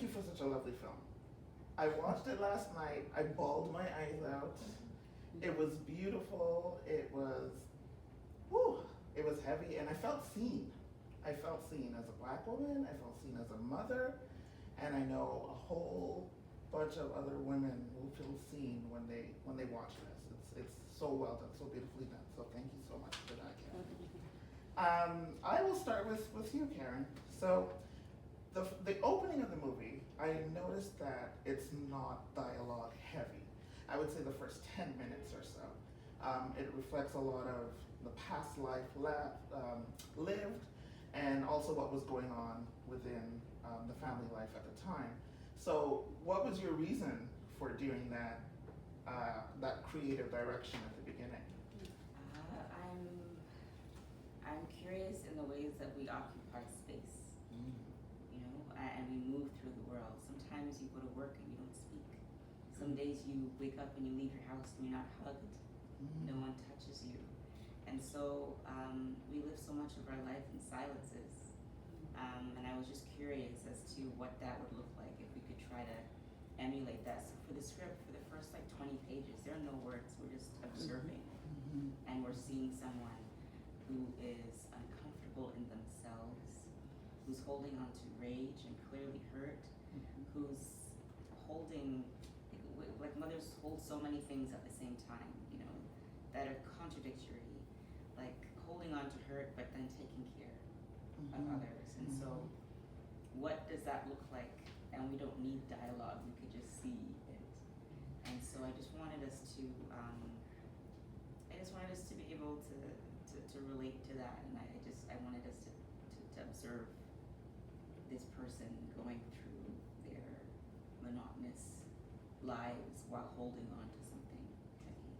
thank you for such a lovely film. I watched it last night. I bawled my eyes out. It was beautiful. Whew, it was heavy, and I felt seen. I felt seen as a Black woman. I felt seen as a mother, and I know a whole bunch of other women will feel seen when they watch this. It's so well done, so beautifully done. So thank you so much for that, Karen. I will start with you, Karen. So the opening of the movie, I noticed that it's not dialogue heavy. I would say the first 10 minutes or so. It reflects a lot of the past life lived, and also what was going on within the family life at the time. So what was your reason for doing that creative direction at the beginning? I'm curious in the ways that we occupy space, you know, and we move through the world. Sometimes you go to work and you don't speak. Some days you wake up and you leave your house and you're not hugged. No one touches you. And so we live so much of our life in silences. And I was just curious as to what that would look like if we could try to emulate that. So for the script, for the first 20 pages, there are no words. We're just observing. And we're seeing someone who is uncomfortable in themselves, who's holding on to rage and clearly hurt, who's holding, like mothers hold so many things at the same time, you know, that are contradictory, like holding on to hurt but then taking care of others. And so what does that look like? And we don't need dialogue, we could just see it. And so I just wanted us to be able to relate to that, and I wanted us to observe this person going through their monotonous lives while holding on to something heavy.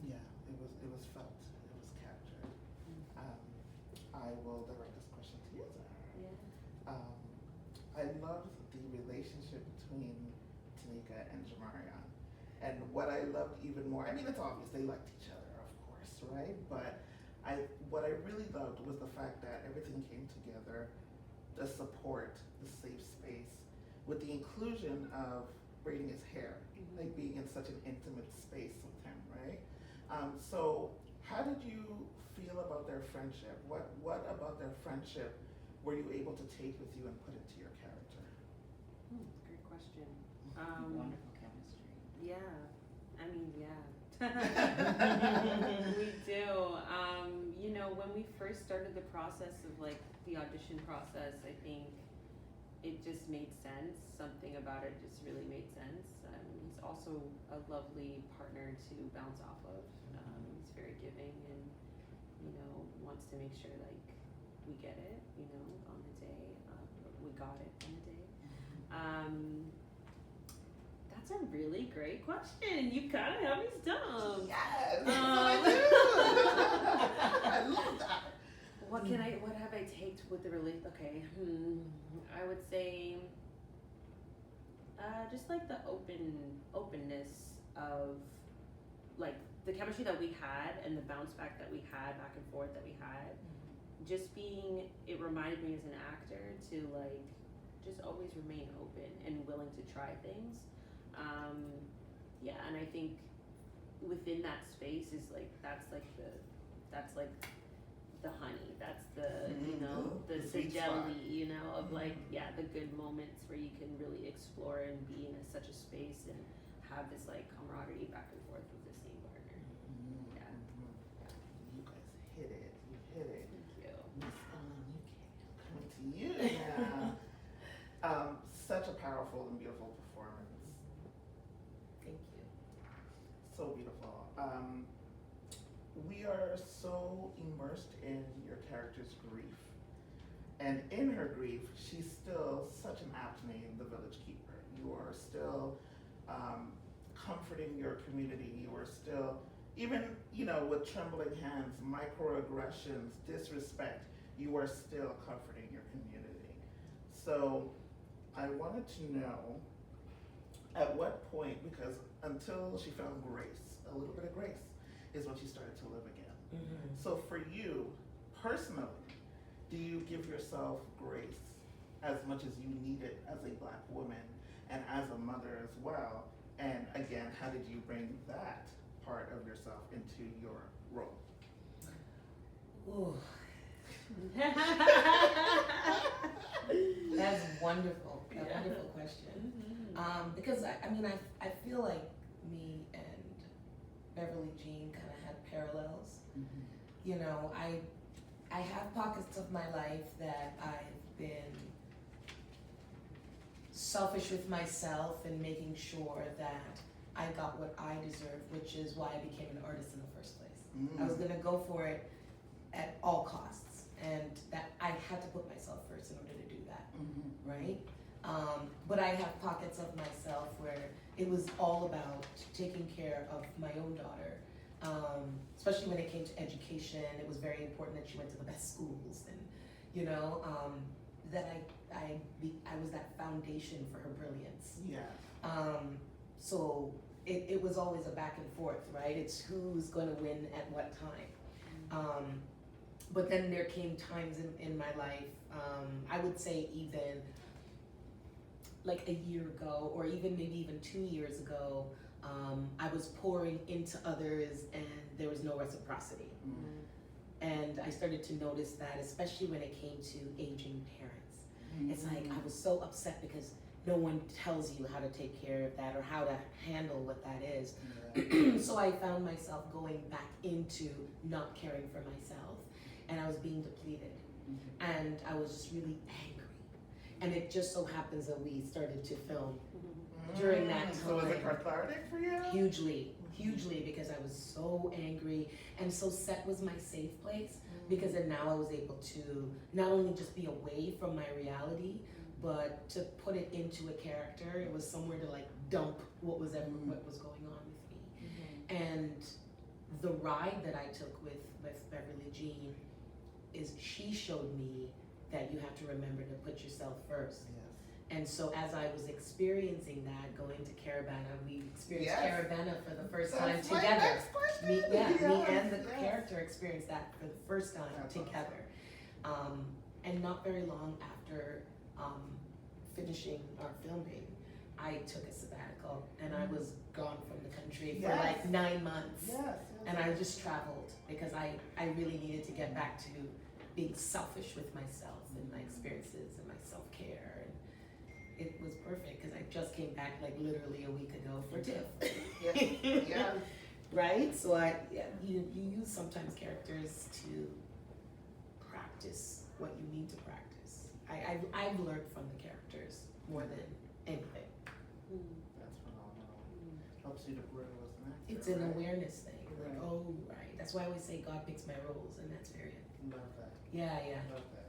Yeah, it was felt, it was captured. I will direct this question to you, Zahra. Yeah. I loved the relationship between Tanika and Jamarian. And what I loved even more, I mean, it's obvious they liked each other, of course, right? But what I really loved was the fact that everything came together, the support, the safe space, with the inclusion of braiding his hair, like being in such an intimate space with him, right? So how did you feel about their friendship? What about their friendship were you able to take with you and put into your character? Great question. Wonderful chemistry. Yeah, I mean, yeah. We do. You know, when we first started the process of like the audition process, I think it just made sense. Something about it just really made sense. He's also a lovely partner to bounce off of. He's very giving and, you know, wants to make sure like we get it, you know, on the day. We got it on the day. That's a really great question. You kind of have me stumped. Yes, that's what I do. I love that. What have I taken with the relief? Okay, I would say, just like the openness of, like the chemistry that we had and the bounce back that we had, back and forth that we had, just it reminded me as an actor to like, just always remain open and willing to try things. Yeah, and I think within that space is like, that's like the honey, that's the, you know, the jelly, you know, of like, yeah, the good moments where you can really explore and be in such a space and have this like camaraderie back and forth with the same partner. Yeah. You guys hit it. You hit it. Thank you. Miss Oluniké, coming to you now. Such a powerful and beautiful performance. Thank you. So beautiful. We are so immersed in your character's grief. And in her grief, she's still such an apt name, the Village Keeper. You are still comforting your community. You are still, even, you know, with trembling hands, microaggressions, disrespect, you are still comforting your community. So I wanted to know at what point, because until she found grace, a little bit of grace, is when she started to live again. So for you, personally, do you give yourself grace as much as you need it as a Black woman and as a mother as well? And again, how did you bring that part of yourself into your role? Ooh. That's wonderful. A wonderful question. Because I feel like me and Beverly Jean kind of had parallels. You know, I have pockets of my life that I've been selfish with myself and making sure that I got what I deserve, which is why I became an artist in the first place. I was gonna go for it at all costs, and that I had to put myself first in order to do that, right? But I have pockets of myself where it was all about taking care of my own daughter, especially when it came to education. It was very important that she went to the best schools, and you know, that I was that foundation for her brilliance. Yeah. So it was always a back and forth, right? It's who's going to win at what time. But then there came times in my life, I would say even like a year ago, or even maybe even 2 years ago, I was pouring into others and there was no reciprocity. And I started to notice that, especially when it came to aging parents. It's like I was so upset because no one tells you how to take care of that or how to handle what that is. So I found myself going back into not caring for myself, and I was being depleted, and I was just really angry. And it just so happens that we started to film during that time. So was it cathartic for you? Hugely, because I was so angry, and so set was my safe place, because then now I was able to not only just be away from my reality, but to put it into a character. It was somewhere to like dump what was going on with me. And the ride that I took with Beverly Jean is she showed me that you have to remember to put yourself first. And so as I was experiencing that, going to Caravana, we experienced Caravana for the first time together. Me and the character experienced that for the first time together. And not very long after finishing our filming, I took a sabbatical and I was gone from the country for like 9 months. And I just traveled because I really needed to get back to being selfish with myself and my experiences and my self-care. It was perfect because I just came back like literally a week ago for TIFF. Right? So you use sometimes characters to practice what you need to practice. I've learned from the characters more than anything. That's phenomenal. Helps you to grow as an actor. It's an awareness thing. Like, oh, right. That's why I always say God picks my roles, and that's very. Love that. Yeah. Love that.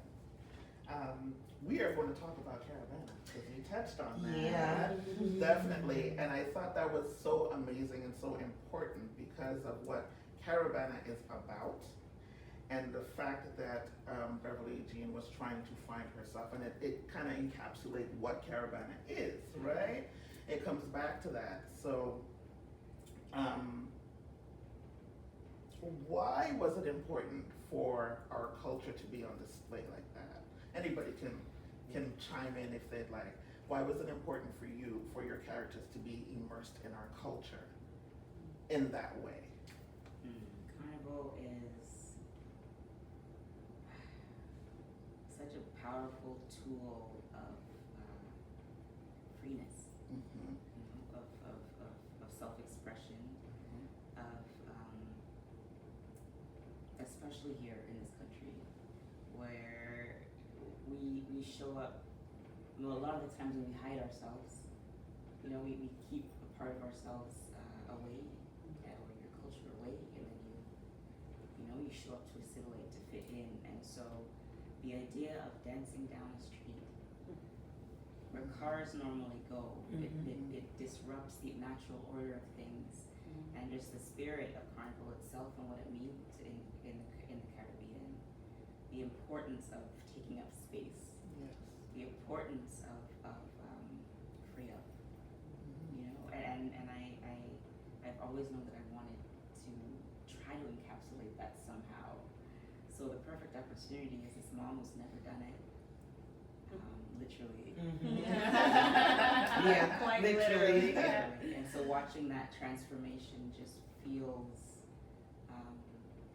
We are going to talk about Caravana because you touched on that. Yeah. Definitely. And I thought that was so amazing and so important because of what Caravana is about, and the fact that Beverly Jean was trying to find herself, and it kind of encapsulates what Caravana is, right? It comes back to that. So why was it important for our culture to be on display like that? Anybody can chime in if they'd like. Why was it important for you, for your characters to be immersed in our culture in that way? Carnival is such a powerful tool of freeness, of self-expression, of especially here in this country, where we show up. You know, a lot of the times when we hide ourselves, you know, we keep a part of ourselves away, or your culture away, and then you show up to assimilate, to fit in. And so the idea of dancing down a street where cars normally go, it disrupts the natural order of things, and just the spirit of Carnival itself and what it means in the Caribbean, the importance of taking up space, the importance of free up, you know, and I've always known that I wanted to try to encapsulate that somehow. So the perfect opportunity is this mom who's never done it, literally. Yeah, Quite literally. Yeah. And so watching that transformation just feels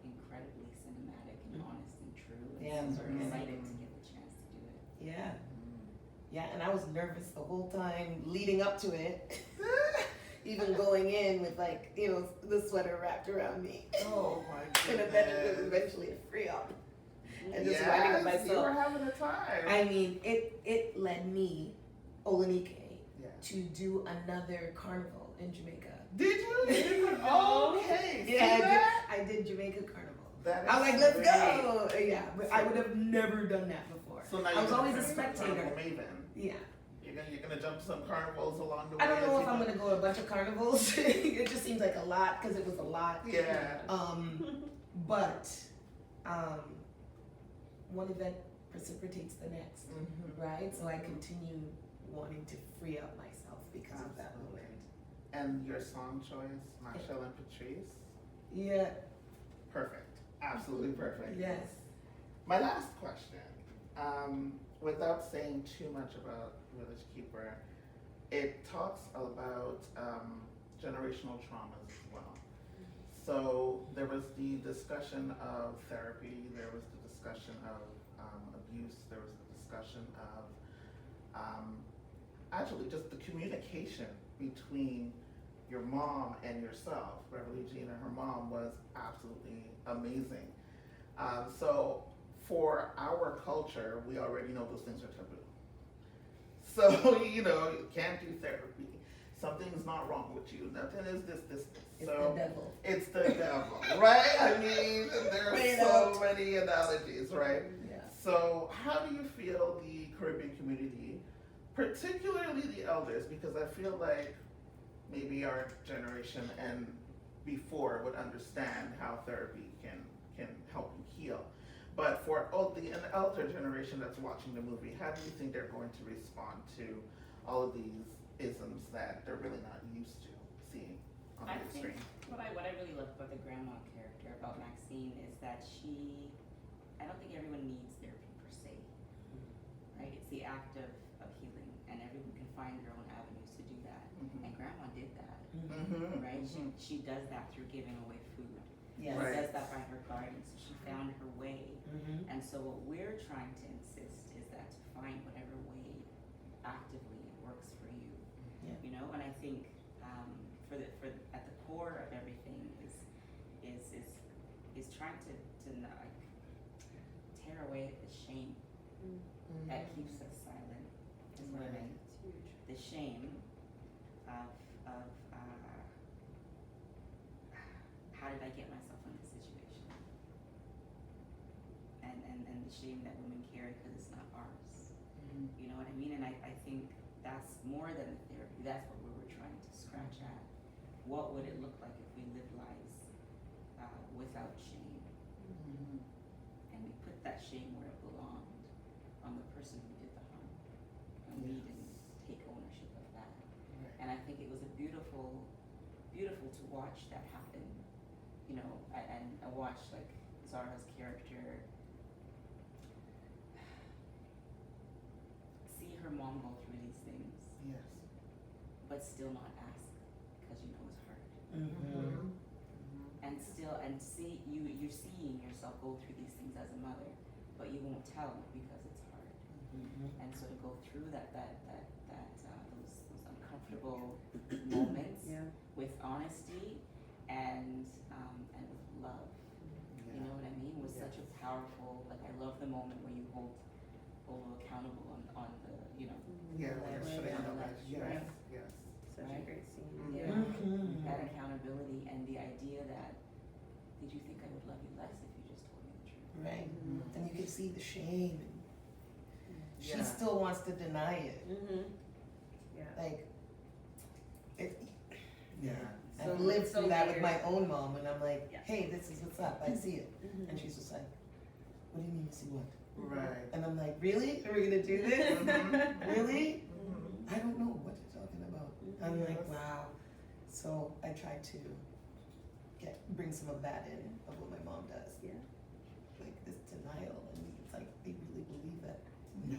incredibly cinematic and honest and true. And Yeah, so I'm it's excited to get the chance to do it. Yeah. Yeah, and I was nervous the whole time leading up to it. Even going in with like, the sweater wrapped around me. Oh my And goodness. then it was eventually a free up. And just writing it Yes, you were myself. having a time. I mean, it led me, Oluniké, Yeah. to do another carnival in Jamaica. Did you? Okay. See Yeah, that? I did Jamaica Carnival. That I was is like, let's great. go. Yeah, but I would have never done that before. So now I was you're always a becoming spectator. carnival maven. Yeah. You're gonna jump some carnivals along the way. I don't know as if you I'm go. gonna go to a bunch of carnivals. It just seems like a lot because it was a lot. Yeah. But one event precipitates the next, right? So I continue wanting to free up myself because of that Absolutely. moment. And your song choice, Marshall and Patrice. Yeah. Perfect. Absolutely perfect. Yes. My last question, without saying too much about Village Keeper, it talks about generational traumas as well. So there was the discussion of therapy, there was the discussion of abuse, there was the discussion of actually just the communication between your mom and yourself. Beverly Jean and her mom was absolutely amazing. So for our culture, we already know those things are taboo. So, you can't do therapy. Something's not wrong with you. Nothing is this. It's So the devil. it's the devil, right? I mean, there Play it are so out. many analogies, right? Yeah. So how do you feel the Caribbean community, particularly the elders, because I feel like maybe our generation and before would understand how therapy can help you heal. But for an elder generation that's watching the movie, how do you think they're going to respond to all of these isms that they're really not used to seeing on I the think screen? what I really love about the grandma character, about Maxine, is that I don't think everyone needs therapy per se, right? It's the act of healing, and everyone can find their own avenues to do that. And grandma did that, right? She does that through giving away food. Yes. She Right. does that by her garden, so she found her way. And so what we're trying to insist is that to find whatever way actively it works for you. Yeah. And I think for at the core of everything is trying to not, like, tear away the shame that keeps us silent. Is what I Right. mean. It's huge. The shame of how did I get myself in this situation? And the shame that women carry because it's not ours. You know what I mean? And I think that's more than the therapy. That's what we were trying to scratch at. What would it look like if we lived lives without shame? And we put that shame where it belonged, on the person who did the harm. And we didn't take ownership of that. Right. And I think it was a beautiful to watch that happen. And I watched, like, Zahra's character see her mom go through these things, Yes. but still not ask because it's hard. And still, see you're seeing yourself go through these things as a mother, but you won't tell because it's hard. And so to go through those uncomfortable moments Yeah. with honesty and with love. You know what I mean? Was such a powerful, like, I love the moment where you hold accountable on the, Yeah, Right, we're sitting on the right, ledge. Yes, right. yes. Such Right. a great scene. Mhm. that accountability and the idea that, did you think I would love you less if you just told me the truth? Right. And you can see the shame. And she Yeah. still wants to deny it. Yeah. Like, it, Yeah. I've lived so through that with layered. my own mom, and I'm like, Yeah. hey, this is what's up. I see it. And she's just like, what do you mean you see what? Right. And I'm like, really? Are we gonna do this? Really? Mhm. I don't know what you're talking about. I'm like, Yes. wow. So I try to bring some of that in of what my mom does. Yeah. Like this denial, and it's like they really believe that. No.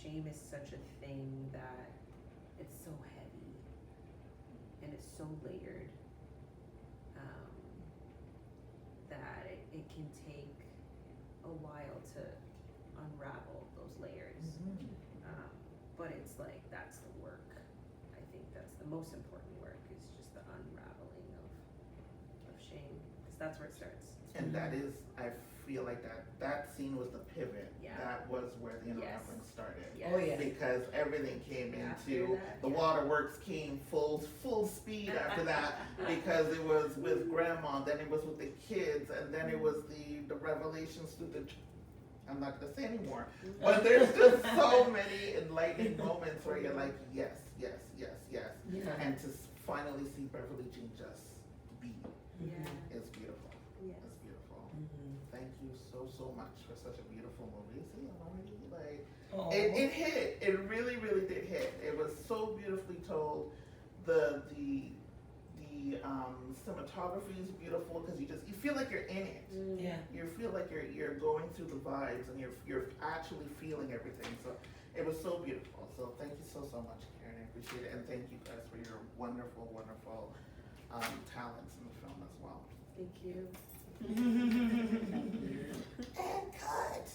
shame is such a thing that it's so heavy and it's so layered, that it can take a while to unravel those layers. But it's like, that's the work. I think that's the most important work, is just the unraveling of shame, because that's where it starts. And that is, I feel like that scene was the pivot. Yeah. That was where the Yes. unraveling started. Yes. Oh, yeah. Because everything came After into, that, the yeah. waterworks came full speed after that, because it was with grandma, then it was with the kids, and then it was the revelations through the, I'm not gonna say anymore, but there's just so many enlightening moments where you're like, yes, yes, yes, yes. Yeah. And to finally see Beverly Jean just be Yeah. is beautiful. Yes. It's beautiful. Mhm. Thank you so much for such a beautiful movie. See, I'm already like, Oh. it hit. It really did hit. It was so beautifully told. The cinematography is beautiful, because you feel like you're in it. Yeah. You feel like you're going through the vibes, and you're actually feeling everything. So it was so beautiful. So thank you so much, Karen. I appreciate it, and thank you guys for your wonderful talents in the film as well. Thank you. And cut.